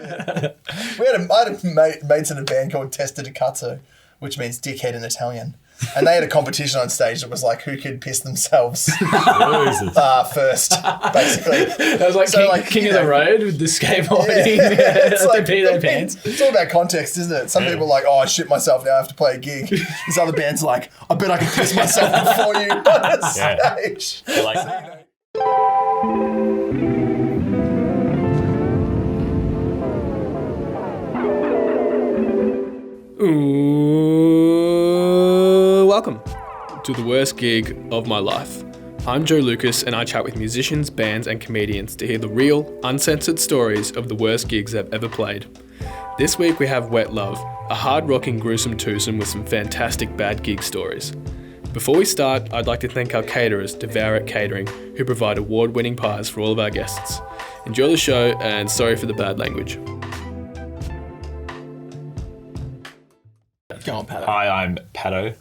I had mates in a band called Testa di Cazzo, which means dickhead in Italian. And they had a competition on stage that was like who could piss themselves first, basically. That was like King of the Road with the skateboarding. Yeah. It's like, they pee their pants. It's all about context, isn't it? Some people are like, oh, I shit myself, now I have to play a gig. This other band's like, I bet I can piss myself before you on the stage. You're like, Welcome to the worst gig of my life. I'm Joe Lucas and I chat with musicians, bands and comedians to hear the real, uncensored stories of the worst gigs they've ever played. This week we have Wet Love, a hard-rocking gruesome twosome with some fantastic bad gig stories. Before we start, I'd like to thank our caterers, Devour It Catering, who provide award-winning pies for all of our guests. Enjoy the show and sorry for the bad language. Go on, Pato. hi, I'm Pato.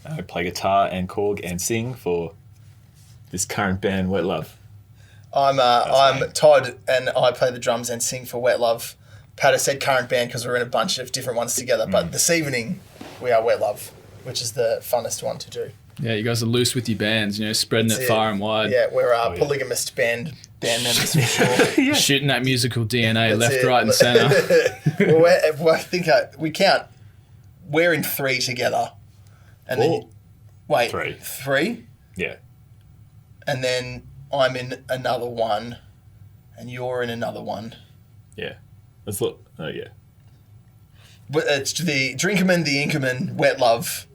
I play guitar and korg and sing for this current band, Wet Love. I'm Todd, and I play the drums and sing for Wet Love. Pato said current band because we're in a bunch of different ones together, but this evening we are Wet Love, which is the funnest one to do. Yeah, you guys are loose with your bands, spreading it far and wide. Yeah, we're a polygamist band members for sure. Shooting that musical DNA left, right and centre. Well, I think we count. We're in three together. And then, wait, three? Yeah. And then I'm in another one, and you're in another one. Yeah. Let's look. Oh, yeah. But it's the Drinkerman, the Inkerman, Wet Love,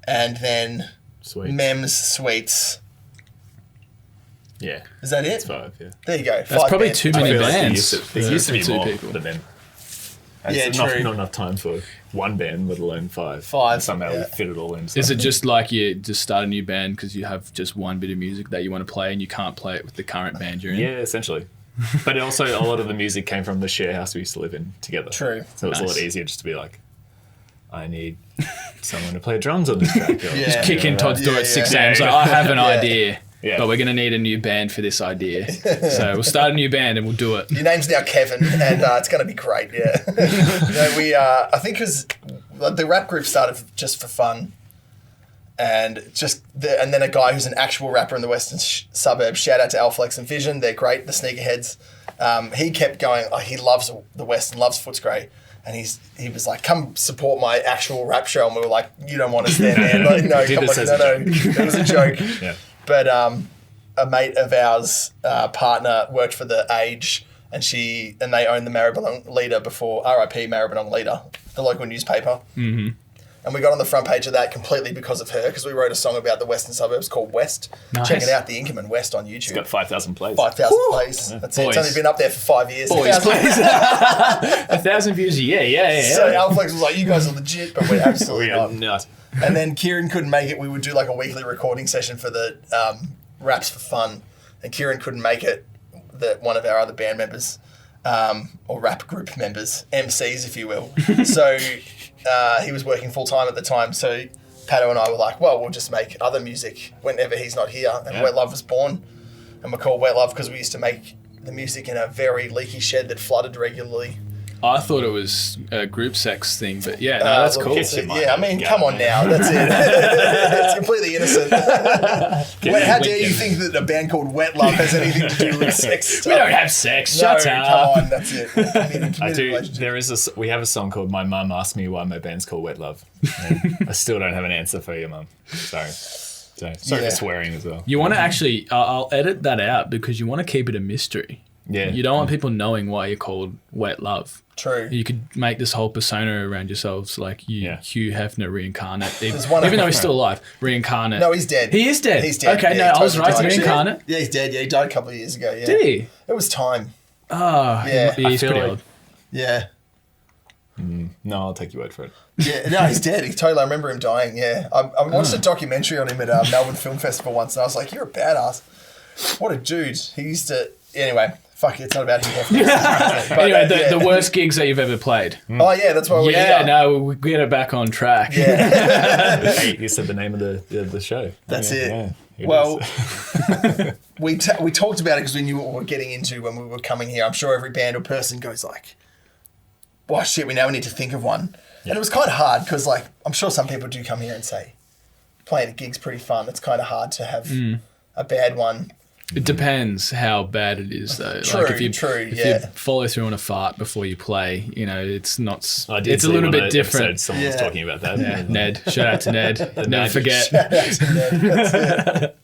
and then Sweet. Mems, Sweets. Yeah. Is that it? It's 5, yeah. There you go. That's 5 probably bands. too many bands. There used to be two more people. than them. Yeah, It's true. not enough time for one band, let alone 5. 5, And somehow yeah. we fit it all in. So. Is it just like you just start a new band because you have just one bit of music that you want to play and you can't play it with the current band you're in? Yeah, essentially. But also, a lot of the music came from the share house we used to live in together. True. So it was a Nice. lot easier just to be like, I need someone to play drums on this track. Or, Just Kick in Todd's door Yeah, at 6 yeah. a.m. So I have an idea, Yeah. but we're going to need a new band for this idea. So we'll start a new band and we'll do it. Your name's now Kevin, and it's going to be great, yeah. I think because the rap group started just for fun, and and then a guy who's an actual rapper in the western suburbs, shout out to Alflex and Vision, they're great, the sneakerheads. He kept going, he loves the West and loves Footscray. And he was like, come support my actual rap show. And we were like, you don't want us there, man. Like, no, Did come this on. as No, a no. It was a joke. Yeah. But a mate of ours, partner, worked for The Age, and they owned the Maribyrnong Leader before, RIP Maribyrnong Leader, the local newspaper. Mm-hmm. And we got on the front page of that completely because of her, because we wrote a song about the western suburbs called West. Nice. Check it out, The Inkerman West on YouTube. It's got 5,000 plays. 5,000 plays. That's it. It's Boys. only been up there for 5 years. Boys, 1,000. please. 1,000 views a year, yeah. So Alflex was like, you guys are legit, but we're absolutely We are not. nuts. And then Kieran couldn't make it. We would do like a weekly recording session for the Raps for Fun. And Kieran couldn't make it, one of our other band members, or rap group members, MCs, if you will. So he was working full time at the time. So Pato and I were like, well, we'll just make other music whenever he's not here. And Yeah. Wet Love was born. And we're called Wet Love because we used to make the music in a very leaky shed that flooded regularly. I thought it was a group sex thing, but yeah, no, that's Look, cool. it's- Yes, you might yeah, I have. mean, Yeah. come on now. That's it. It's completely innocent. How dare you think that a band called Wet Love has anything to do with sex? We don't have sex. No, Shut up. come on. That's it. Committed I do. relationship. We have a song called "My Mum Asked Me Why My Band's Called Wet Love." And I still don't have an answer for you, Mum. Sorry. Sorry Yeah. for swearing as well. You want to actually, I'll edit that out because you want to keep it a mystery. Yeah. You don't want people knowing why you're called Wet Love. True. You could make this whole persona around yourselves, like you, Yeah. Hugh Hefner reincarnate. Even, one even of- though he's still alive, reincarnate. No, he's dead. He is dead. He's dead. Okay, Yeah, no, he I was totally right. died. Reincarnate. Yeah, he's dead. Yeah, he died a couple of years ago. Yeah. Did he? It was time. Oh, Yeah. he's I feel pretty like- old. Yeah. No, I'll take your word for it. Yeah, no, he's dead. He totally. I remember him dying. Yeah, I watched a documentary on him at Melbourne Film Festival once, and I was like, "You're a badass. What a dude." He used to. Anyway, fuck it. It's not about him. But, Anyway, yeah. the worst gigs that you've ever played. Oh yeah, that's why we're Yeah, here. no, we get it back on track. Yeah, Hey, you said the name of the show. that's Yeah, it. yeah, it Well, is. we talked about it because we knew what we were getting into when we were coming here. I'm sure every band or person goes like, well, shit, we need to think of one. And it was kind of hard because, like, I'm sure some people do come here and say, playing a gig's pretty fun. It's kind of hard to have a bad one. It depends how bad it is, though. True, like if you follow through on a fart before you play, you know, it's not. It's a little bit different. Someone was talking about that. Yeah, Ned. Shout out to Ned. Never forget. Shout out to Ned. That's it.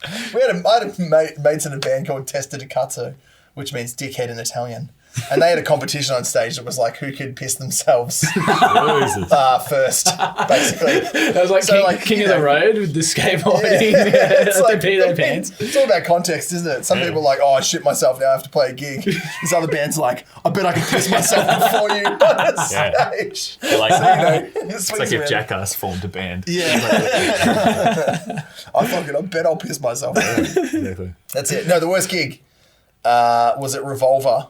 I had mates in a band called Testa de Cazzo, which means dickhead in Italian. And they had a competition on stage that was like who could piss themselves first, basically. That was like King of the Road with the skateboarding. Yeah. It's like, they pee their pants. It's all about context, isn't it? Some people are like, oh, I shit myself now, I have to play a gig. These other bands are like, I bet I can piss myself before you on the stage. It's like if Jackass formed a band. Yeah. I bet I'll piss myself. Exactly. That's it. No, the worst gig was at Revolver.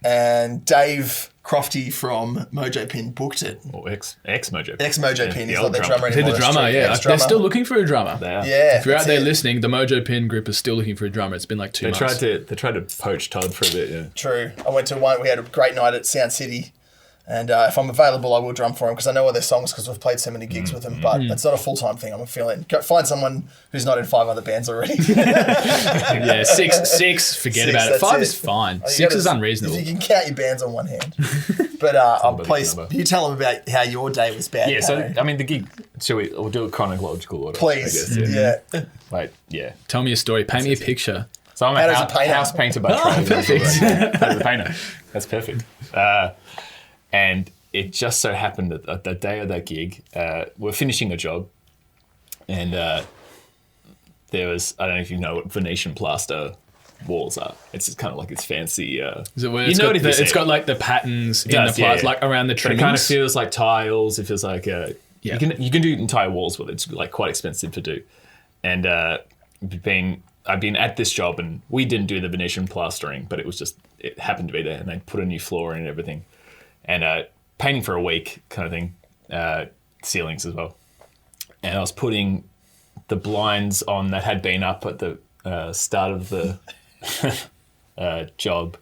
And Dave Crofty from Mojo Pin booked it. Or ex-Mojo Pin. Ex-Mojo Pin. He's not their drummer He's anymore. the drummer, yeah. They're still looking for a drummer. They are. Yeah. If you're out there listening, the Mojo Pin group is still looking for a drummer. It's been like 2 months. They tried to poach Todd for a bit, yeah. True. I went to one. We had a great night at Sound City. And if I'm available, I will drum for him because I know all their songs because we've played so many gigs with them. But it's not a full-time thing. I'm feeling. Go find someone who's not in 5 other bands already. Yeah, six. Forget about it. 5 is fine. 6 is unreasonable. You can count your bands on one hand. But please, you tell them about how your day was bad. Yeah, so I mean the gig. We'll do a chronological order. Please, I guess, yeah. Like, yeah. Tell me a story. Paint me a picture. So I'm a house painter by trade. Perfect. As a painter. That's perfect. And it just so happened that the day of that gig, we're finishing a job, and there was, I don't know if you know what Venetian plaster walls are. It's just kind of like this fancy. Is it where it's got like the patterns in the plaster, like around the trimmings? It kind of feels like tiles. It feels like you can do entire walls with it. It's like quite expensive to do, and I've been at this job and we didn't do the Venetian plastering, but it happened to be there, and they put a new floor in and everything. And painting for a week kind of thing, ceilings as well. And I was putting the blinds on that had been up at the start of the job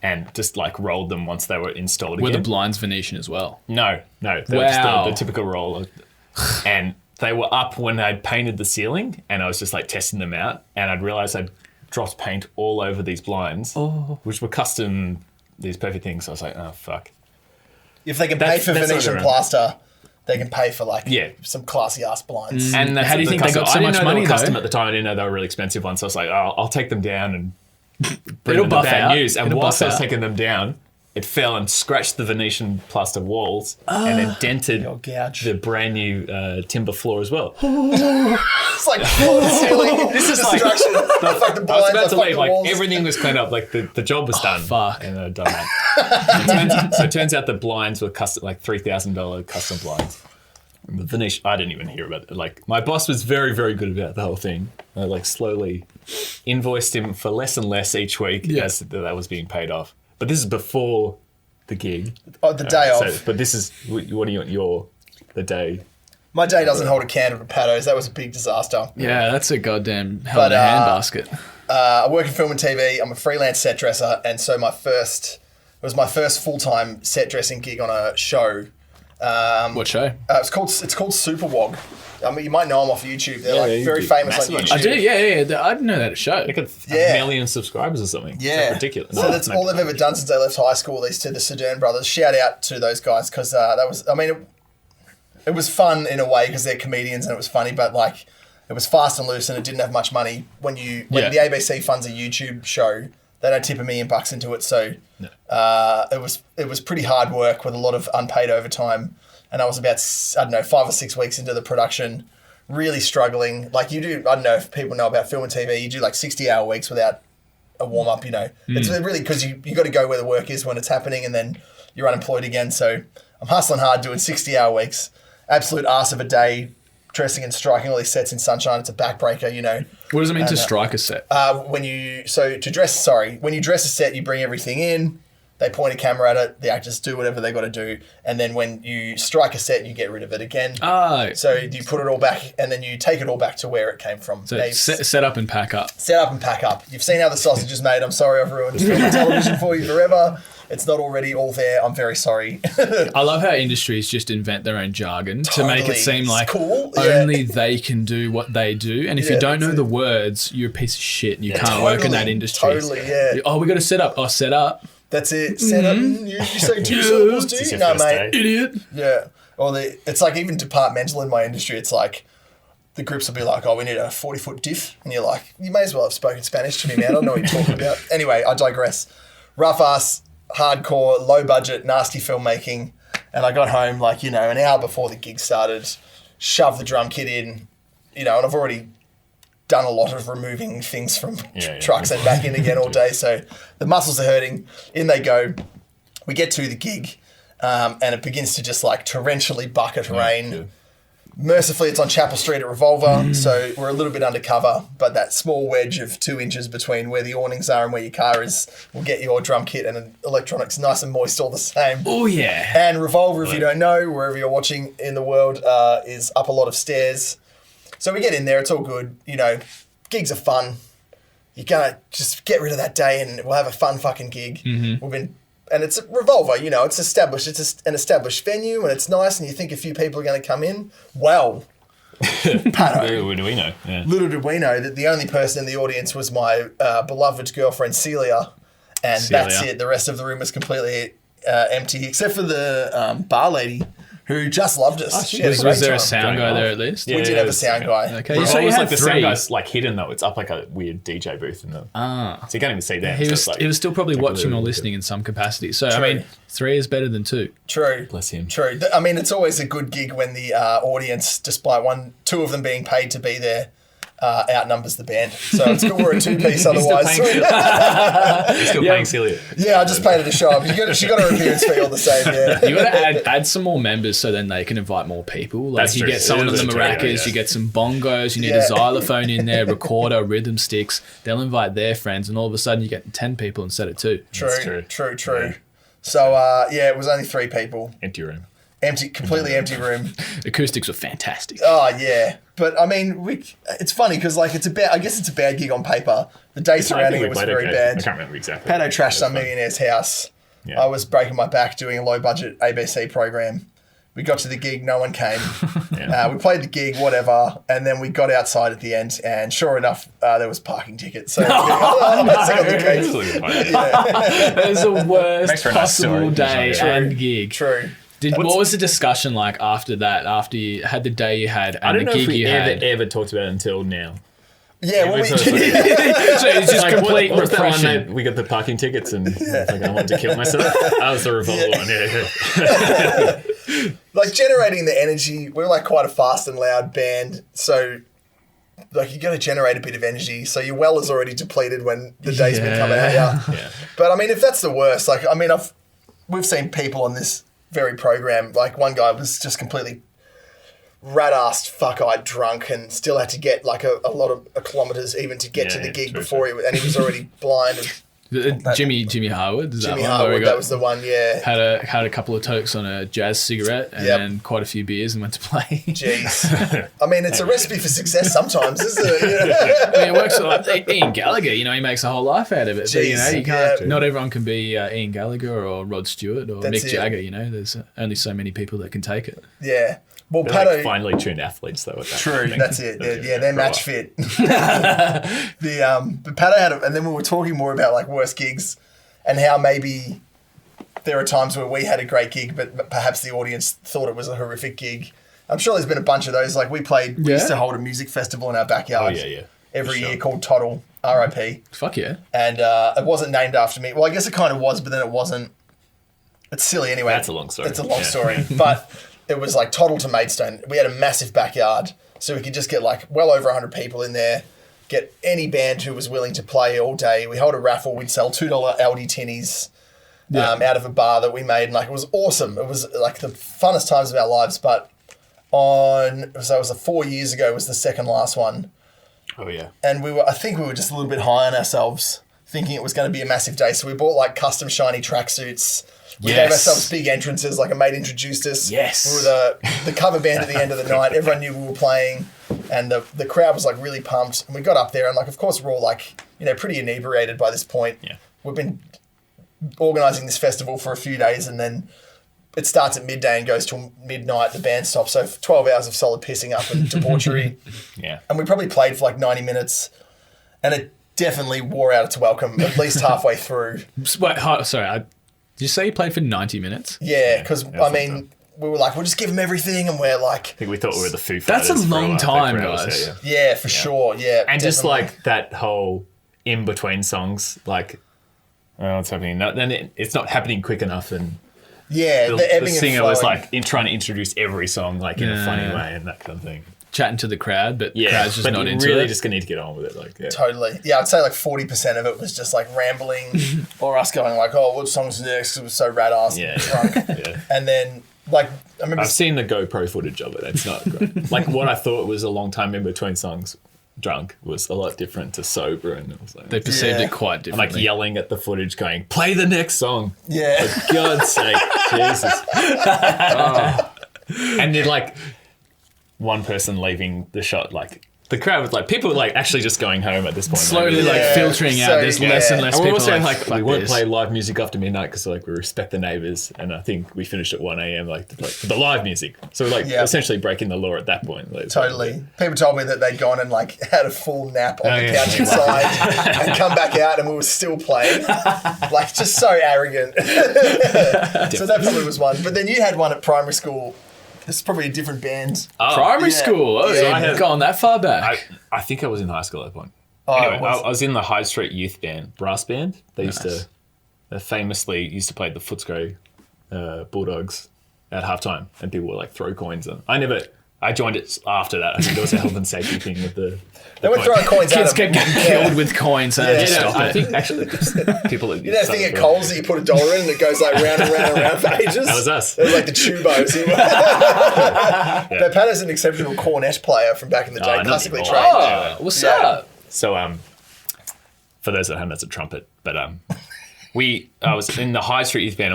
and just like rolled them once they were installed again. Were the blinds Venetian as well? No. They were just the typical roll. And they were up when I'd painted the ceiling and I was just like testing them out. And I'd realised I'd dropped paint all over these blinds, which were custom... these perfect things. So I was like, oh, fuck. If they can pay for Venetian plaster, they can pay for some classy ass blinds. And how do you think they got so much money? Custom at the time, I didn't know they were really expensive ones. So I was like, oh, I'll take them down and bring It'll them buff the bad out. news. And It'll whilst I buff was out. taking them down, it fell and scratched the Venetian plaster walls and then dented the brand new timber floor as well. It's like floor to ceiling. This is destruction. Fuck the I was blinds. about to fuck leave. the Like walls. everything was cleaned up. Like the job was done. Fuck. And I'd done that. So it turns out the blinds were custom, like $3,000 custom blinds. And the Venetian, I didn't even hear about it. Like my boss was very, very good about the whole thing. I like slowly invoiced him for less and less each week as that was being paid off. But this is before the gig. Oh, the day off. So, but this is what do you want the day? My day doesn't hold a candle to Pato's. That was a big disaster. Yeah, that's a goddamn hell of a handbasket. I work in film and TV. I'm a freelance set dresser, and so it was my first full-time set dressing gig on a show. What show? It's called Superwog. I mean, you might know them off YouTube. They're very famous on YouTube. I do, yeah. I didn't know that show. They got a million subscribers or something. Yeah. It's ridiculous. So that's all they've ever done since they left high school, these two, the Sedern brothers. Shout out to those guys because it was fun in a way because they're comedians and it was funny, but like it was fast and loose and it didn't have much money. When the ABC funds a YouTube show, they don't tip $1 million into it. So it was pretty hard work with a lot of unpaid overtime. And I was about, 5 or 6 weeks into the production, really struggling. Like you do, I don't know if people know about film and TV, you do like 60-hour weeks without a warm-up, It's really because you got to go where the work is when it's happening and then you're unemployed again. So I'm hustling hard doing 60-hour weeks, absolute arse of a day, dressing and striking all these sets in sunshine. It's a backbreaker, What does it mean to strike a set? When you dress a set, you bring everything in. They point a camera at it. The actors do whatever they got to do, and then when you strike a set, you get rid of it again. So you put it all back, and then you take it all back to where it came from. So set up and pack up. Set up and pack up. You've seen how the sausage is made. I'm sorry I've ruined film and television for you forever. it's not already all there, I'm very sorry. I love how industries just invent their own jargon to make it seem like cool. only they can do what they do. And if you don't know the words, you're a piece of shit and you can't work in that industry. Totally, yeah. Oh, we got to set up. Oh, set up. That's it. Set up. You say 2 syllables, do you? No, mate. Idiot. Yeah. Or it's like even departmental in my industry, it's like the groups will be like, oh, we need a 40-foot diff. And you're like, you may as well have spoken Spanish to me, man. I don't know what you're talking about. Anyway, I digress. Rough ass, hardcore, low budget, nasty filmmaking. And I got home like, an hour before the gig started, shoved the drum kit in, and I've already done a lot of removing things from trucks and back in again all day. So the muscles are hurting. In they go. We get to the gig and it begins to just like torrentially bucket rain. Yeah. Mercifully, it's on Chapel Street at Revolver, so we're a little bit undercover, but that small wedge of 2 inches between where the awnings are and where your car is will get your drum kit and electronics nice and moist all the same. Oh, yeah. And Revolver, if you don't know, wherever you're watching in the world, is up a lot of stairs. So we get in there, it's all good. Gigs are fun. You're going to just get rid of that day and we'll have a fun fucking gig. And it's a Revolver, it's established. It's an established venue and it's nice and you think a few people are going to come in. Well, Pato, little do we know. Yeah. Little did we know that the only person in the audience was my beloved girlfriend, Celia. And that's it. The rest of the room was completely empty except for the bar lady who just loved us. Was there a sound guy there at least? We did have a sound guy. Okay, so you had the sound guy's like hidden though. It's up like a weird DJ booth in the. So you can't even see them. He was still probably watching or listening in some capacity. So True. I mean, 3 is better than 2. True. Bless him. True. I mean, it's always a good gig when the audience, despite 2 of them being paid to be there, outnumbers the band. So it's good we're a 2-piece otherwise. You're still paying Celia. Yeah, I just paid her to show up. She got her appearance fee all the same, yeah. You got to add some more members so then they can invite more people. Like you get someone of the maracas, you get some bongos, you need a xylophone in there, recorder, rhythm sticks. They'll invite their friends and all of a sudden you get 10 people instead of 2. True. Yeah. So, it was only 3 people. Empty room. Completely empty room. Acoustics were fantastic. Oh, yeah. But, I mean, it's funny because, like, I guess it's a bad gig on paper. The day surrounding it was very bad. I can't remember exactly. Pato trashed some millionaire's house. Yeah. I was breaking my back doing a low-budget ABC program. We got to the gig, no one came. We played the gig, whatever, and then we got outside at the end, and sure enough, there was parking tickets. So That was the worst possible day and gig. True. What was the discussion like after that? After you had the day you had and the gig you had? I don't know if we ever talked about it until now. Yeah, well, so it's just complete what's repression. That one that we got the parking tickets and I wanted to kill myself. That was the Revolver one. Yeah. Like generating the energy, we're like quite a fast and loud band, so like you got to generate a bit of energy. So your well is already depleted when the day's been coming at you. Yeah. But I mean, if that's the worst, like I mean, we've seen people on this very program. Like one guy was just completely rat-assed, fuck-eyed drunk and still had to get like a lot of kilometres even to get to the gig before he was already blind. Jimmy Harwood. Jimmy Harwood, that was the one, yeah. Had a couple of tokes on a jazz cigarette and then quite a few beers and went to play. Jeez. I mean, it's a recipe for success sometimes, isn't it? I mean, it works like Ian Gallagher, he makes a whole life out of it. Jeez, but, you can't, not everyone can be Ian Gallagher or Rod Stewart or Mick Jagger, There's only so many people that can take it. Yeah. Well, they're Pato, like finely tuned athletes, though. At that true, that's it. They're match fit. But Pato had, and then we were talking more about like worst gigs, and how maybe there are times where we had a great gig, but perhaps the audience thought it was a horrific gig. I'm sure there's been a bunch of those. Like we used to hold a music festival in our backyard. Every year called Toddle, R.I.P. Fuck yeah. And it wasn't named after me. Well, I guess it kind of was, but then it wasn't. It's silly anyway. That's a long story. It's a long story, but. It was like Toddle to Maidstone. We had a massive backyard, so we could just get like well over 100 people in there, get any band who was willing to play all day. We held a raffle. We'd sell $2 Aldi tinnies out of a bar that we made. And like it was awesome. It was like the funnest times of our lives. But so it was 4 years ago was the second last one. Oh, yeah. And I think we were just a little bit high on ourselves, thinking it was going to be a massive day. So we bought like custom shiny tracksuits. We gave ourselves big entrances, like a mate introduced us. Yes. We were the cover band at the end of the night. Everyone knew we were playing and the crowd was like really pumped. And we got up there and like, of course, we're all like, pretty inebriated by this point. Yeah. We've been organising this festival for a few days, and then it starts at midday and goes till midnight. The band stops, so 12 hours of solid pissing up and debauchery. Yeah. And we probably played for like 90 minutes, and it definitely wore out its welcome at least halfway through. Wait, sorry, did you say you played for 90 minutes? Yeah, because we were like, we'll just give them everything, and we're like, I think we thought we were the Foo Fighters. That's a long time, for hours, guys. yeah, for sure, yeah. And just definitely. like that whole in between songs, like, oh, what's happening? Then it's not happening quick enough, and yeah, the ebbing and singer flowing. was like trying to introduce every song like in a funny way and that kind of thing. Chatting to the crowd, but the Yeah, crowd's just but not you into really it. just gonna need to get on with it. Like, yeah. Totally. Yeah, I'd say like 40% of it was just like rambling or us going like, oh, what song's next? It was so rad-ass Yeah, and yeah. drunk. Yeah. And then, like, I remember... I've seen the GoPro footage of it. It's not great. Like what I thought was a long time in between songs drunk was a lot different to sober, and it was like They perceived Yeah. it quite I'm differently. like yelling at the footage going, play the next song. Yeah. For God's sake. Jesus. And then like one person leaving the shot, like the crowd was like, people were like actually just going home at this point. Slowly, like Yeah. filtering out. So, There's yeah. less and less And we were people also like, like fuck we won't this. play live music after midnight because like we respect the neighbours, and I think we finished at 1 a.m. like the live music. So we're like Yeah. essentially breaking the law at that point. Like, Totally. People told me that they'd gone and like had a full nap on the yeah. couch inside and come back out and we were still playing. Like, just so arrogant. So that probably was one. But then you had one at primary school. It's probably a different band. Primary Yeah. school. Oh, Yeah. yeah, I had- gone that far back. I think I was in high school at that point. Oh, Anyway, it was- I was in the High Street Youth Band, brass band. They famously used to play the Footscray Bulldogs at halftime, and people would like throw coins in. I joined it after that. I think it was a health and safety thing with the. They were throwing coins Kids at kept them. getting killed with coins, and I just Yeah. stopped I it. think actually just people. That You know that thing at Coles that you put $1 in and it goes like round and round and round for ages? That was us. It was like the tubos. But Pat is an exceptional cornet player from back in the day, not classically anymore. trained. Oh, what's Yeah. up? So for those at home, that's a trumpet. But I was in the High Street Youth Band,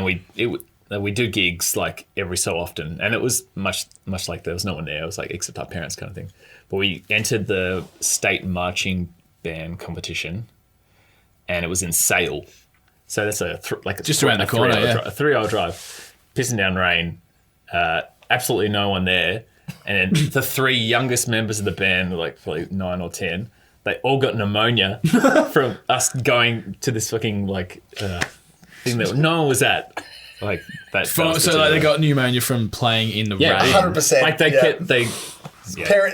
and we do gigs like every so often, and it was much like there was no one there. It was like except our parents kind of thing. But we entered the state marching band competition, and it was in Sale. So that's Just around the corner, yeah. a 3-hour drive, pissing down rain, absolutely no one there, and then the 3 youngest members of the band, like probably 9 or 10. They all got pneumonia from us going to this fucking thing that no one was at. Like that. So like they got pneumonia from playing in the Yeah, rain. 100%. like they yeah. kept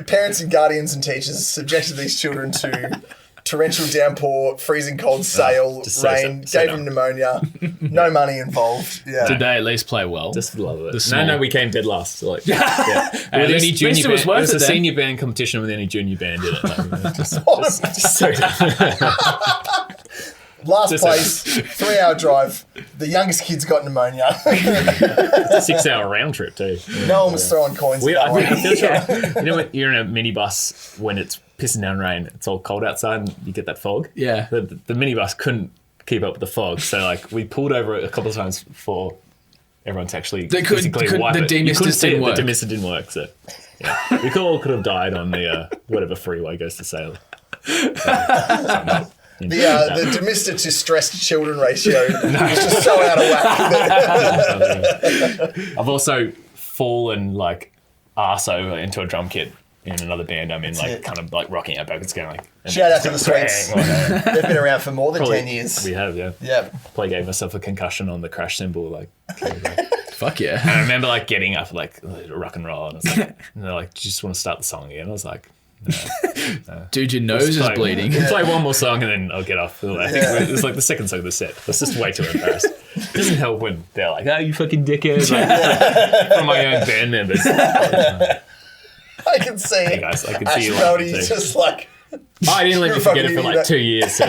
Parents and guardians and teachers subjected these children to torrential downpour, freezing cold sail, just so rain, sad. gave them pneumonia, no money involved. Yeah. Did they at least play well? just for the love of The it. small- No, we came dead last. So like, yeah. At With least- any at junior least it band, was worth it was it a then. senior band competition with any junior band in it. Like, just so Last Just place, 3-hour drive. The youngest kids got pneumonia. it's a 6-hour round trip too. No one was throwing coins. We, that I way. think, you know when you're in a minibus when it's pissing down rain, it's all cold outside and you get that fog? Yeah. The minibus couldn't keep up with the fog. So like we pulled over a couple of times for everyone to actually They couldn't- physically wipe the it. You couldn't demister see didn't it, work. The demister didn't work. So yeah. We could have died on the whatever freeway goes to Sale. The demister to stressed children ratio was just so out of whack. I've also fallen like arse over into a drum kit in another band I'm in, like it. kind of like rocking out backwards going like Shout out to the bang, Sweets. like, They've been around for more than probably- 10 years. We have, yeah. Yeah. Probably gave myself a concussion on the crash cymbal, like. Fuck yeah. And I remember like getting up like rock and roll, and, I was like, and they're like, "Do you just want to start the song again?" I was like, Dude, your nose is Play- bleeding. We'll play one more song and then I'll get off. I think it's like the second song of the set. I was just way too embarrassed. It doesn't help when they're like, "Oh, you fucking dickhead!" Like, from my own band members. I can see Hey it. guys, I can Ash see you Brody laughing too. just like, I didn't let You're me a forget it fucking for like idiot. 2 years. So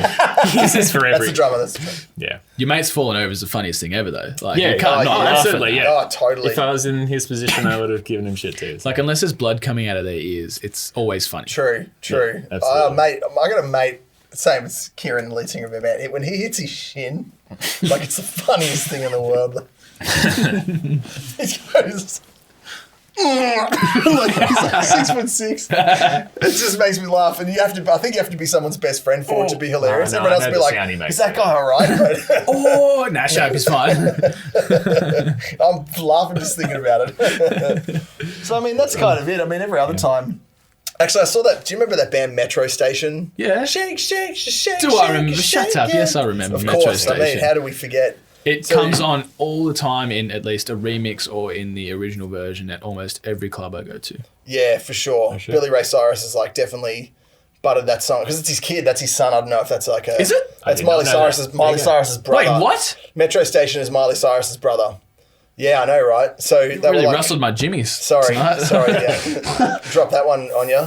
this is for that's every. the drummer. That's the drummer. Yeah. Your mate's falling over is the funniest thing ever, though. Like, Yeah, you can't oh, not yeah, laugh at absolutely, that. yeah. Oh, totally. If I was in his position, I would have given him shit too. So. Like, unless there's blood coming out of their ears, it's always funny. True. absolutely. Mate, I got a mate, same as Kieran, the lead singer of our band. When he hits his shin, like it's the funniest thing in the world. He goes, like he's like 6'6". It just makes me laugh, and I think you have to be someone's best friend for it to be hilarious. No, Everyone else will be like, "Is that guy all right?" Oh, nah, shut up, he's fine. I'm laughing just thinking about it. So I mean, that's kind of it. I mean, every other time. Actually, I saw that. Do you remember that band Metro Station? Yeah. Shake, shake, shake. Do I remember? Shut up. Yes, I remember Of Metro course. Station. I mean, how do we forget? It comes on all the time in at least a remix or in the original version at almost every club I go to. Yeah, for sure. Billy Ray Cyrus is like definitely buttered that song because it's his kid. That's his son. I don't know if that's like a. Is it? That's Miley Cyrus's brother. Wait, what? Metro Station is Miley Cyrus's brother. Yeah, I know, right? So they Really were like, rustled my jimmies. Sorry, tonight. yeah. Drop that one on you.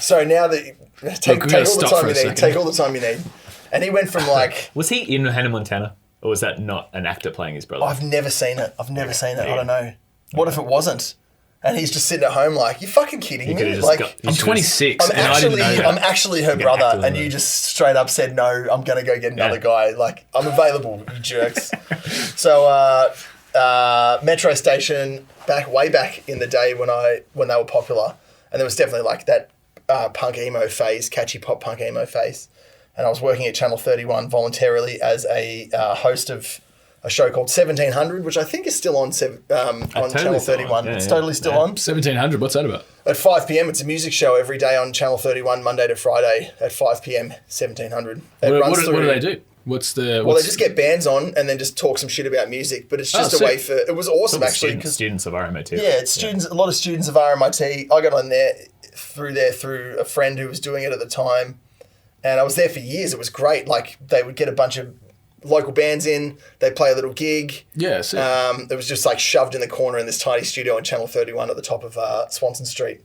So now that take all the time you need. Take all the time you need. And he went from like. Was he in Hannah Montana? Or was that not an actor playing his brother? I've never seen it. I don't know. What if it wasn't? And he's just sitting at home like, you fucking kidding me? Like, I'm 26 and I didn't know that. I'm actually her brother, and you just straight up said, no, I'm going to go get another guy. Like, I'm available, you jerks. So, Metro Station, way back in the day when they were popular, and there was definitely like that punk emo phase, catchy pop punk emo phase. And I was working at Channel 31 voluntarily as a host of a show called 1700, which I think is still on Channel 31. It's totally still on. 1700, what's that about? At 5 p.m, it's a music show every day on Channel 31, Monday to Friday at 5 p.m, 1700. What do they do? Well, they just get bands on and then just talk some shit about music, but it's just a way for... It was awesome, actually. Students of RMIT. Yeah, it's students. A lot of students of RMIT. I got on there through a friend who was doing it at the time. And I was there for years. It was great. Like, they would get a bunch of local bands in. They'd play a little gig. Yeah, sick. It was just, like, shoved in the corner in this tiny studio on Channel 31 at the top of Swanson Street.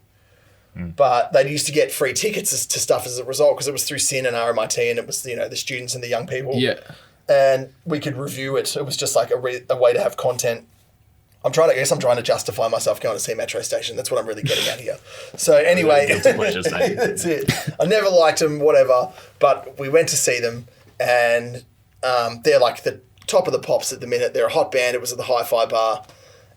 But they used to get free tickets to stuff as a result because it was through SYN and RMIT, and it was, the students and the young people. Yeah. And we could review it. It was just, like, a way to have content. I'm trying to justify myself going to see Metro Station. That's what I'm really getting at here. So anyway, that's it. I never liked them, whatever, but we went to see them, and they're like the top of the pops at the minute. They're a hot band. It was at the Hi-Fi Bar,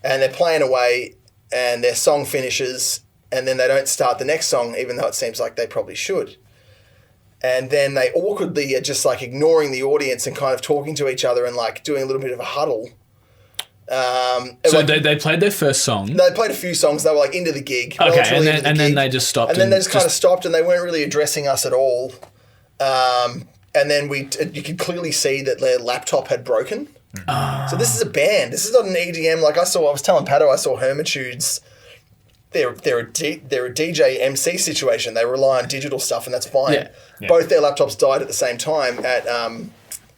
and they're playing away, and their song finishes, and then they don't start the next song, even though it seems like they probably should. And then they awkwardly are just like ignoring the audience and kind of talking to each other and like doing a little bit of a huddle. So like, they played their first song. They played a few songs. They were like into the gig. Okay, and then they just stopped. And then they just kind of stopped, and they weren't really addressing us at all. And then you could clearly see that their laptop had broken. So this is a band. This is not an EDM. Like I was telling Pato, I saw Hermitudes. They're a DJ MC situation. They rely on digital stuff, and that's fine. Yeah. Both their laptops died at the same time at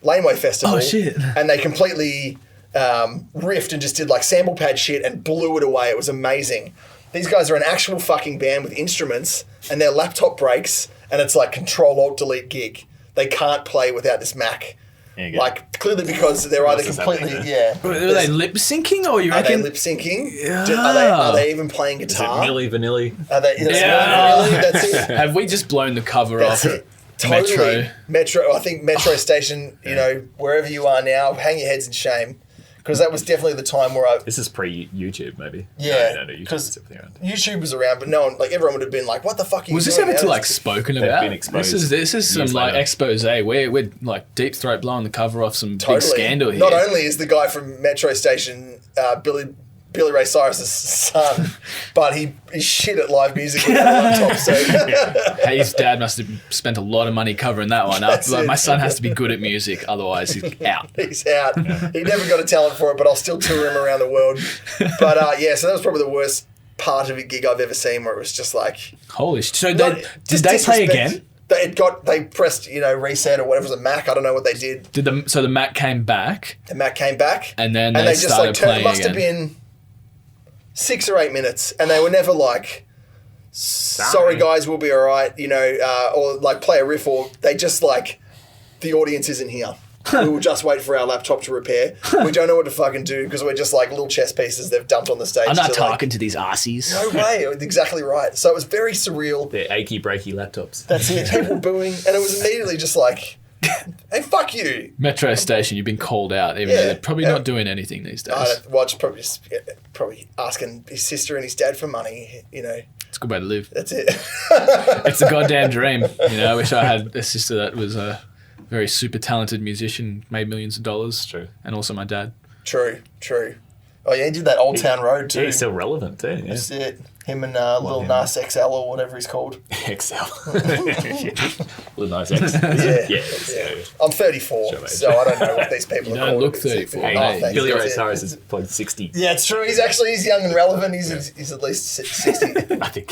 Laneway Festival. Oh shit! And they completely riffed and just did like sample pad shit and blew it away. It was amazing. These guys are an actual fucking band with instruments, and their laptop breaks, and it's like Control-Alt-Delete gig. They can't play without this Mac. Like, clearly because they're either completely, Are they lip syncing, or you reckon? Are they lip syncing? Yeah. Are they even playing guitar? Is it Milli Vanilli? Are they? That's it. Have we just blown the cover That's off? it. Totally. Metro. I think Metro Station. Wherever you are now, hang your heads in shame, because that was definitely the time where This is pre-YouTube, maybe. Yeah, because YouTube was around, but no one, like everyone would have been like, "What the fuck are you Was this doing ever now?" spoken about? Been exposed This is some like expose. We're like deep throat blowing the cover off some big scandal here. Not only is the guy from Metro Station Billy Ray Cyrus's son, but he's shit at live music with that laptop. So hey, his dad must have spent a lot of money covering that one up. Like, my son has to be good at music, otherwise he's out. He's out. He never got a talent for it, but I'll still tour him around the world. But so that was probably the worst part of a gig I've ever seen, where it was just like, holy shit. So did they play again? They pressed, reset or whatever, it was a Mac. I don't know what they did. So the Mac came back? The Mac came back. And then they just started playing. It must have been 6 or 8 minutes, and they were never like, sorry guys, we'll be all right, or like play a riff, or they just like, the audience isn't here. We will just wait for our laptop to repair. We don't know what to fucking do because we're just like little chess pieces they've dumped on the stage. I'm not talking to these arsies. No way. Exactly right. So it was very surreal. They're achy, breaky laptops. That's it. People booing. And it was immediately just like, Hey, fuck you. Metro station, you've been called out, even though they're probably not doing anything these days. Well, just probably asking his sister and his dad for money, you know. It's a good way to live. That's it. It's a goddamn dream. You know, I wish I had a sister that was a very super talented musician, made millions of dollars. True. And also my dad. True. Oh, yeah, he did that Old Town Road too. Yeah, he's still relevant too. Yeah. That's it. Him and Lil Nas XL or whatever he's called. XL. Lil Nas X. Yeah. I'm 34, so I don't know what these people You are don't called. look 34. Hey, Hey, Billy Ray That's it. Cyrus is like 60. Yeah, it's true. He's young and relevant. He's at least 60. I think.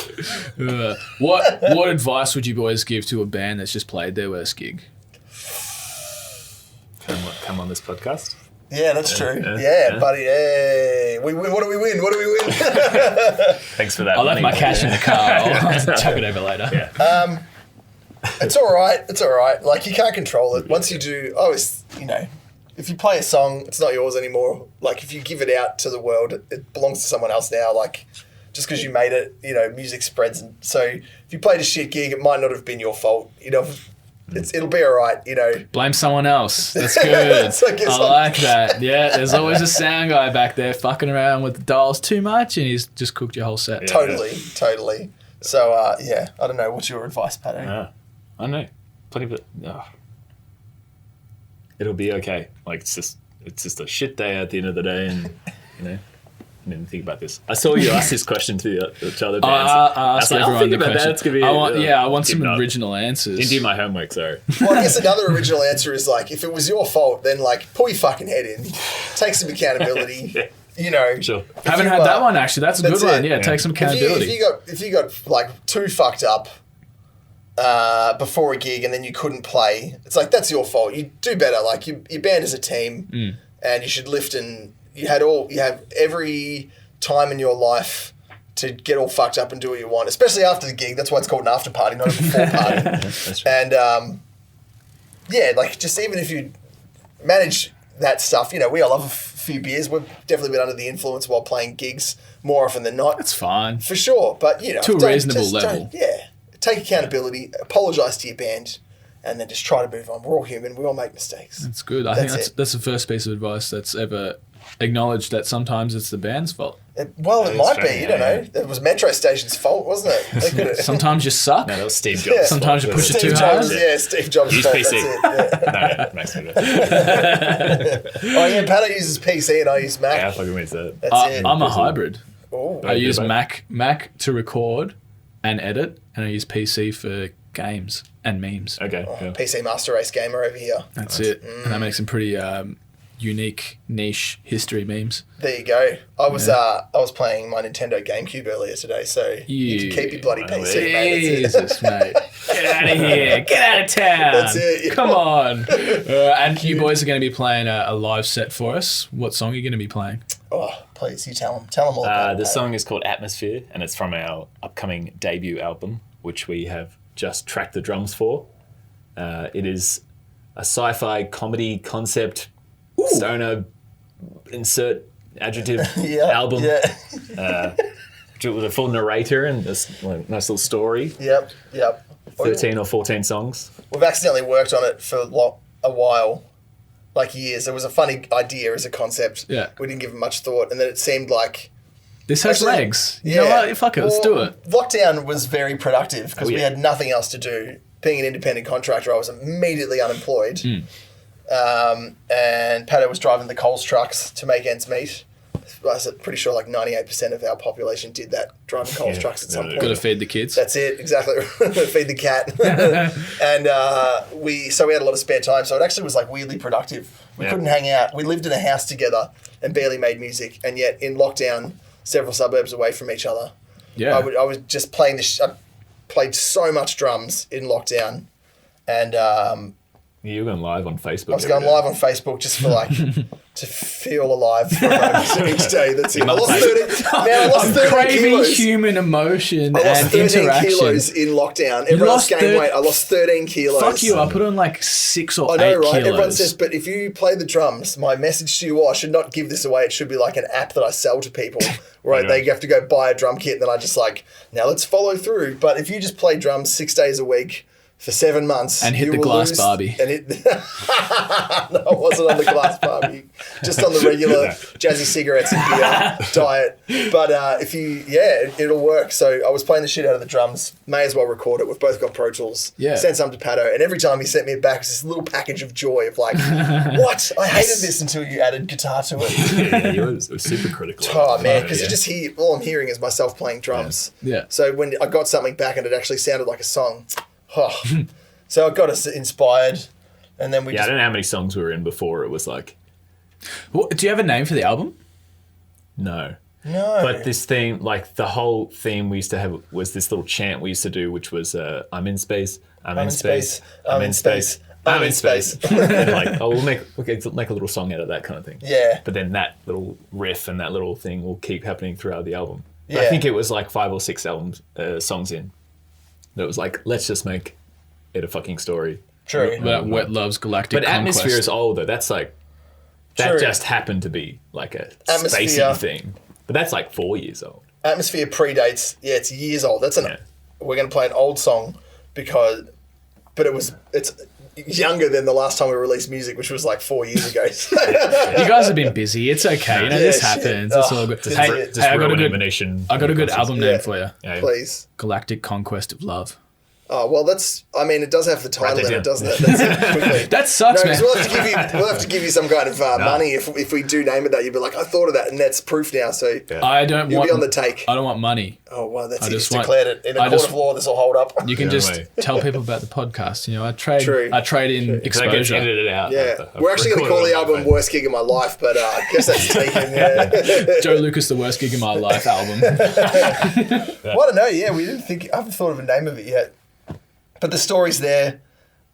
What advice would you boys give to a band that's just played their worst gig? Come on this podcast. Yeah, that's true. Yeah, buddy. Hey, we win. What do we win? Thanks for that. I left my cash in the car. I'll chuck it over later. Yeah. It's all right. Like, you can't control it. Once you do, if you play a song, it's not yours anymore. Like, if you give it out to the world, it belongs to someone else now. Like, just because you made it, music spreads. And so if you played a shit gig, it might not have been your fault. It'll be all right, Blame someone else. That's good. I like that. Yeah, there's always a sound guy back there fucking around with the dials too much, and he's just cooked your whole set. Totally. So, I don't know. What's your advice, Pat? I don't know. Plenty of it'll be okay. Like, it's just a shit day at the end of the day, and I didn't think about this. I saw you ask this question to the other bands. I asked everyone the question. It's gonna be I want some original answers. Didn't do my homework, sorry. Well, I guess another original answer is, like, if it was your fault, then, like, pull your fucking head in. Take some accountability. Sure. Haven't had that one, actually. That's a good one. Yeah, take some accountability. If you got like too fucked up before a gig and then you couldn't play, it's like, that's your fault. You do better. Like, your band is a team, and you should lift, and you have every time in your life to get all fucked up and do what you want, especially after the gig. That's why it's called an after party, not a before party. That's true. And like, just even if you manage that stuff, we all have a few beers. We've definitely been under the influence while playing gigs more often than not. That's fine. For sure. But, to a reasonable level. Take accountability, apologise to your band, and then just try to move on. We're all human. We all make mistakes. That's good. I think that's the first piece of advice that's ever acknowledged that sometimes it's the band's fault. It might be. You don't know. It was Metro Station's fault, wasn't it? Sometimes you suck. No, that was Steve Jobs' Sometimes you push it too Steve hard. Jobs, yeah, Steve Jobs' Use fault. PC. That's it. No, makes me good. Oh, yeah, Pato uses PC and I use Mac. Yeah, I fucking means that. That's it. I'm a hybrid. Oh. I use Mac to record and edit, and I use PC for games and memes. Okay. Yeah. PC Master Race gamer over here. That's it. And I make some pretty unique, niche history memes. There you go. I was playing my Nintendo GameCube earlier today, so you can keep your bloody PC, mate. Jesus, mate. Get out of here. Get out of town. That's it. Come on. And you boys are going to be playing a live set for us. What song are you going to be playing? Oh, please, you tell them. Tell them all about it. The song is called Atmosphere, and it's from our upcoming debut album, which we have just tracked the drums for. It is a sci-fi comedy concept, stoner, insert adjective album. Yeah. With a full narrator and this nice little story. Yep. 13 or 14 songs. We've accidentally worked on it for a while, like years. It was a funny idea as a concept. Yeah. We didn't give it much thought, and then it seemed like... This has Actually, legs. You know what? Fuck it, let's do it. Lockdown was very productive because we yeah. had nothing else to do. Being an independent contractor, I was immediately unemployed. And Pato was driving the Coles trucks to make ends meet. I was pretty sure like 98% of our population did that, driving Coles trucks at some point. Got to feed the kids. That's it, exactly. Feed the cat. And we had a lot of spare time, so it actually was like weirdly productive. We couldn't hang out. We lived in a house together and barely made music, and yet in lockdown, several suburbs away from each other. Yeah. I was just playing I played so much drums in lockdown, and You were going live on Facebook. I was going live on Facebook just for like to feel alive for a moment each day. That's it. I lost 13 craving kilos. human emotion I lost and 13 interaction. kilos in lockdown. Everyone else gained weight. I lost 13 kilos. Fuck you! I put on like 6 or 8 I know, right? kilos. Everyone says, but if you play the drums, my message to you, I should not give this away. It should be like an app that I sell to people, right? They have to go buy a drum kit, and then I just like, now let's follow through. But if you just play drums 6 days a week for 7 months. And hit the glass Barbie. And no, I wasn't on the glass Barbie. Just on the regular jazzy cigarettes and beer diet. But it'll work. So I was playing the shit out of the drums. May as well record it. We've both got Pro Tools. Yeah. Sent some to Pato. And every time he sent me it back, it was this little package of joy of like, what? I hated this until you added guitar to it. It was super critical. Oh, man, because you just hear, all I'm hearing is myself playing drums. Yeah. So when I got something back and it actually sounded like a song, so I got us inspired, and then we I don't know how many songs we were in before it was like... Well, do you have a name for the album? No. No. But this theme, like the whole theme we used to have was this little chant we used to do, which was I'm in space, I'm in space, I'm in space, I'm in space. And like, we'll make a little song out of that kind of thing. Yeah. But then that little riff and that little thing will keep happening throughout the album. Yeah. I think it was like 5 or 6 songs in. That was like, let's just make it a fucking story. True. But Wet Love's Galactic But Conquest. Atmosphere is older. That's like, that True. just happened to be like a Atmosphere. spacey thing. But that's like 4 years old. Atmosphere predates. Yeah, it's years old. Yeah. We're going to play an old song but it's younger than the last time we released music, which was like 4 years ago. You guys have been busy. It's okay. You know, this shit. happens. It's all good. Just Hey, I got a good album name for you. Yeah. Please. Galactic Conquest of Love. Oh, well, it does have the title in it, doesn't it? That's it quickly. That sucks, No, man. 'cause we'll have to give you some kind of money if we do name it that. You'll be like, I thought of that, and that's proof now. So I don't you'll want. be on the take. I don't want money. Oh, well, that's I it. just Just want- declared it in a I court just- of law. This will hold up. You can Yeah, just mate. tell people about the podcast. You know, I trade True. in That gets exposure. edited out. Yeah, we're actually going to call the album "Worst Gig of My Life," but I guess that's taken. Yeah. Joe Lucas, the worst gig of my life album. Well, I don't know. Yeah, we didn't think. I haven't thought of a name of it yet, but the story's there.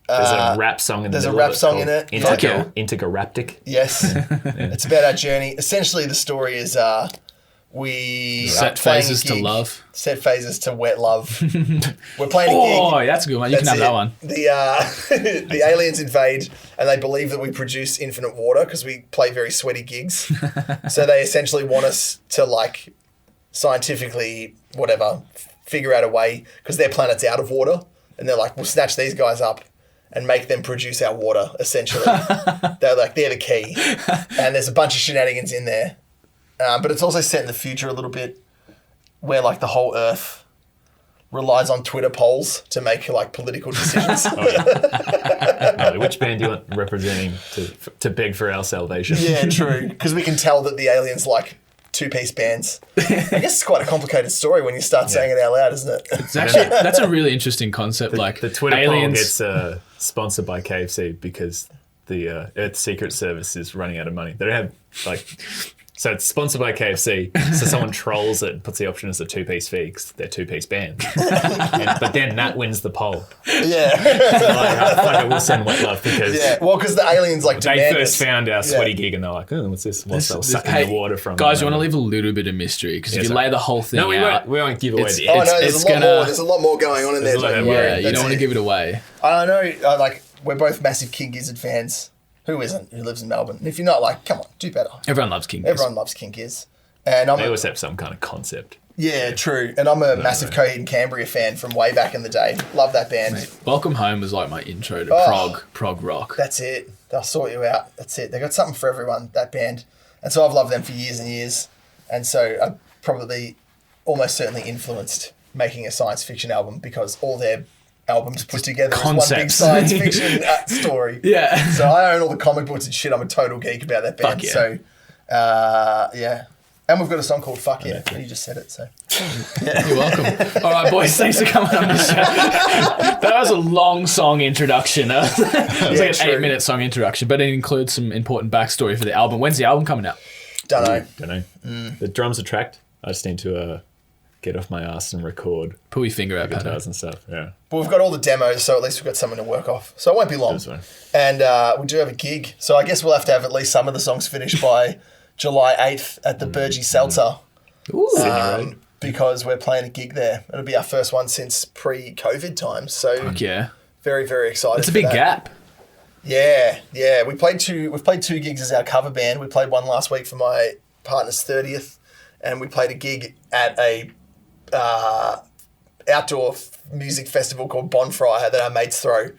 There's a rap song in there's the a middle. rap song in it. Fuck yeah. Intergalactic. Yes, it's about our journey. Essentially, the story is we Set are playing a phases to gig. love. Set phases to wet love. We're playing a gig. Oh, that's a good one. You can have That's that one. The the aliens invade and they believe that we produce infinite water because we play very sweaty gigs. So they essentially want us to like scientifically figure out a way because their planet's out of water and they're like, we'll snatch these guys up and make them produce our water. Essentially, they're the key. And there's a bunch of shenanigans in there, but it's also set in the future a little bit, where like the whole Earth relies on Twitter polls to make like political decisions. Which band do you want representing to beg for our salvation? Yeah, true. Because we can tell that the aliens like two-piece bands. I guess it's quite a complicated story when you start saying it out loud, isn't it? It's actually that's a really interesting concept. Like The Twitter aliens. poll gets sponsored by KFC because the Earth Secret Service is running out of money. They don't have so it's sponsored by KFC. So someone trolls it and puts the option as a two-piece fee because they're two-piece bands. But then that wins the poll. Yeah. So like, we'll send Wet Love because Well, because the aliens like they demand first us. found our sweaty gig and they're like, oh, what's this? What's that? Sucking Hey, the water from? guys, you want to leave a little bit of mystery because if you sorry. lay the whole thing No, out, we won't give away It's- the Oh end. no, there's it's a lot gonna- more. There's a lot more going on in there. There's a lot Don't of- worry. yeah, you That's don't want to it. give it away. I know. Like we're both massive King Gizzard fans. Who isn't? Who lives in Melbourne? And if you're not, like, come on, do better. Everyone loves King Giz. Everyone loves King Giz. And I'm They always have some kind of concept. yeah, true. And I'm a massive Coheed and Cambria fan from way back in the day. Love that band. Mate, Welcome Home was like my intro to prog rock. That's it. They'll sort you out. That's it. They got something for everyone, that band. And so I've loved them for years and years. And so I probably almost certainly influenced making a science fiction album because all their albums put together as one big Concepts. science fiction story. Yeah. So I own all the comic books and shit. I'm a total geek about that band. Fuck yeah. So, yeah. And we've got a song called Fuck Yeah. You just said it, so. You're welcome. All right, boys, thanks for coming on the show. That was a long song introduction. It was like an true. 8-minute song introduction, but it includes some important backstory for the album. When's the album coming out? Don't know. Don't know. The drums are tracked. I just need to get off my ass and record Pull your finger out, Pat. guitars and stuff. Yeah. But we've got all the demos, so at least we've got something to work off. So it won't be long. That's fine. And we do have a gig. So I guess we'll have to have at least some of the songs finished by July 8th at the Burgee Seltzer. Sydney Road. Because we're playing a gig there. It'll be our first one since pre-COVID times. So Fuck yeah. very, very excited. It's a for big that. gap. Yeah. We've played two gigs as our cover band. We played one last week for my partner's 30th, and we played a gig at a outdoor music festival called Bonfire that our mates throw.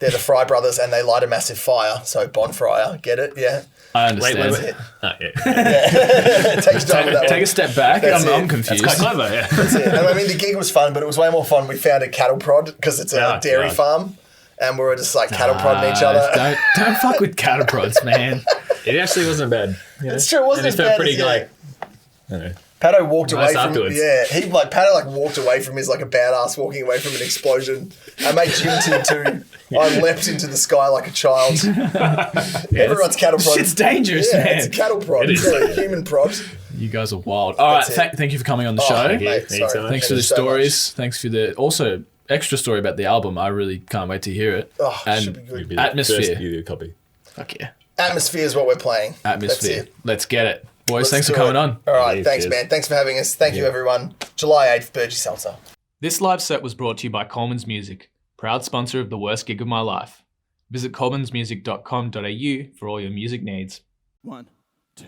They're the Fry brothers, and they light a massive fire. So Bonfire, get it? Yeah. I understand. Wait. Oh, yeah. Takes time with that Take one. a step back. That's I'm it. confused. Quite clever, yeah. That's it. And I mean, the gig was fun, but it was way more fun. We found a cattle prod because it's a Oh, dairy God. farm, and we were just like cattle prodding each other. Don't fuck with cattle prods, man. It actually wasn't bad. It's true, it wasn't And as it felt bad pretty as, yeah. like, I don't know. Pato walked away Nice from afterwards. Pato walked away from his like a badass walking away from an explosion. I made Jim did too. I leapt into the sky like a child. Everyone's cattle prod. Shit's dangerous, Yeah, man. it's a cattle prod. It's a human prod. You guys are wild. All right, That's it. thank you for coming on the show. Mate, Thank you sorry. so much. Thanks for the so stories. Thanks for the also extra story about the album. I really can't wait to hear it. Oh, and should be good. Be the Atmosphere. first you do a copy. Fuck yeah. Atmosphere is what we're playing. Atmosphere. That's it. Let's get it. Boys, Let's thanks for do coming it. on. All right, Yeah, thanks, cheers. man. Thanks for having us. Thank you, everyone. July 8th, Burgee Seltzer. This live set was brought to you by Coleman's Music, proud sponsor of the worst gig of my life. Visit colemansmusic.com.au for all your music needs. 1, 2.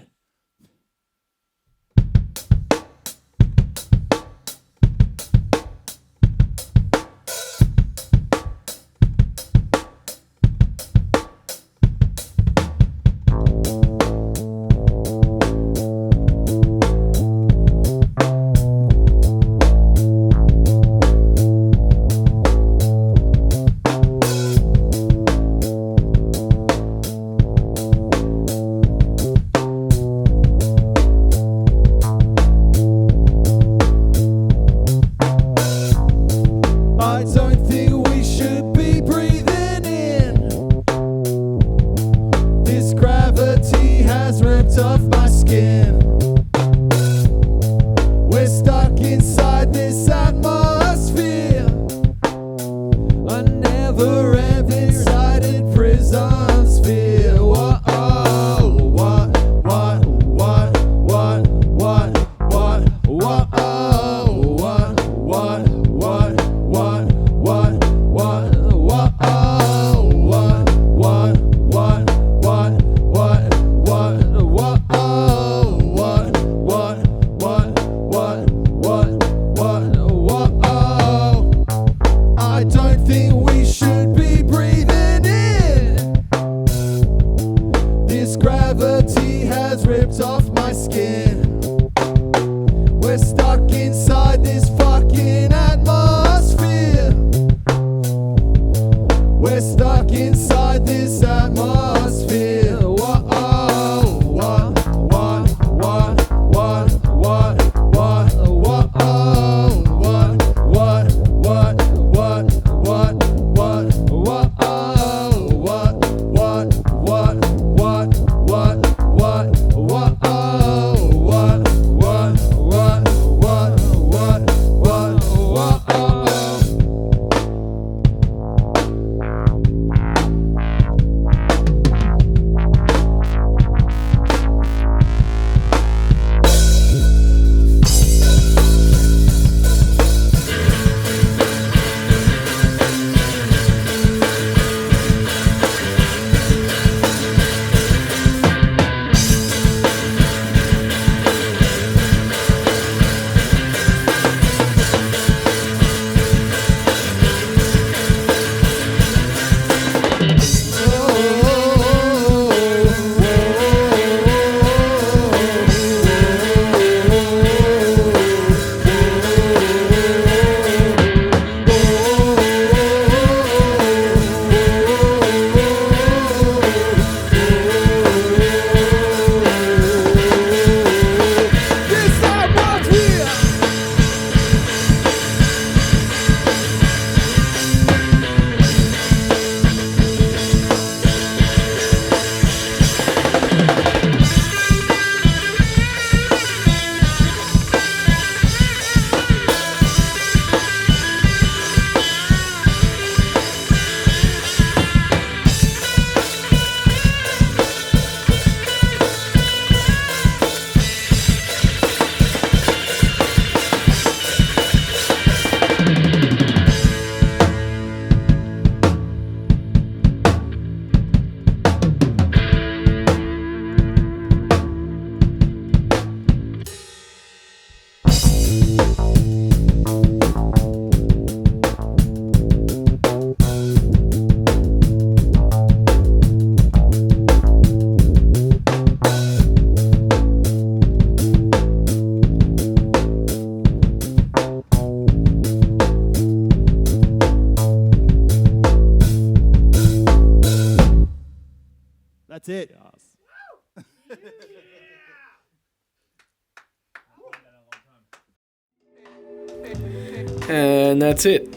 And that's it.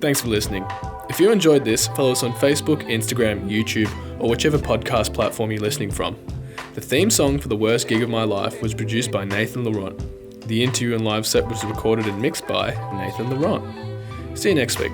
Thanks for listening. If you enjoyed this, follow us on Facebook, Instagram, YouTube, or whichever podcast platform you're listening from. The theme song for The Worst Gig of My Life was produced by Nathan Laurent. The interview and live set was recorded and mixed by Nathan Laurent. See you next week.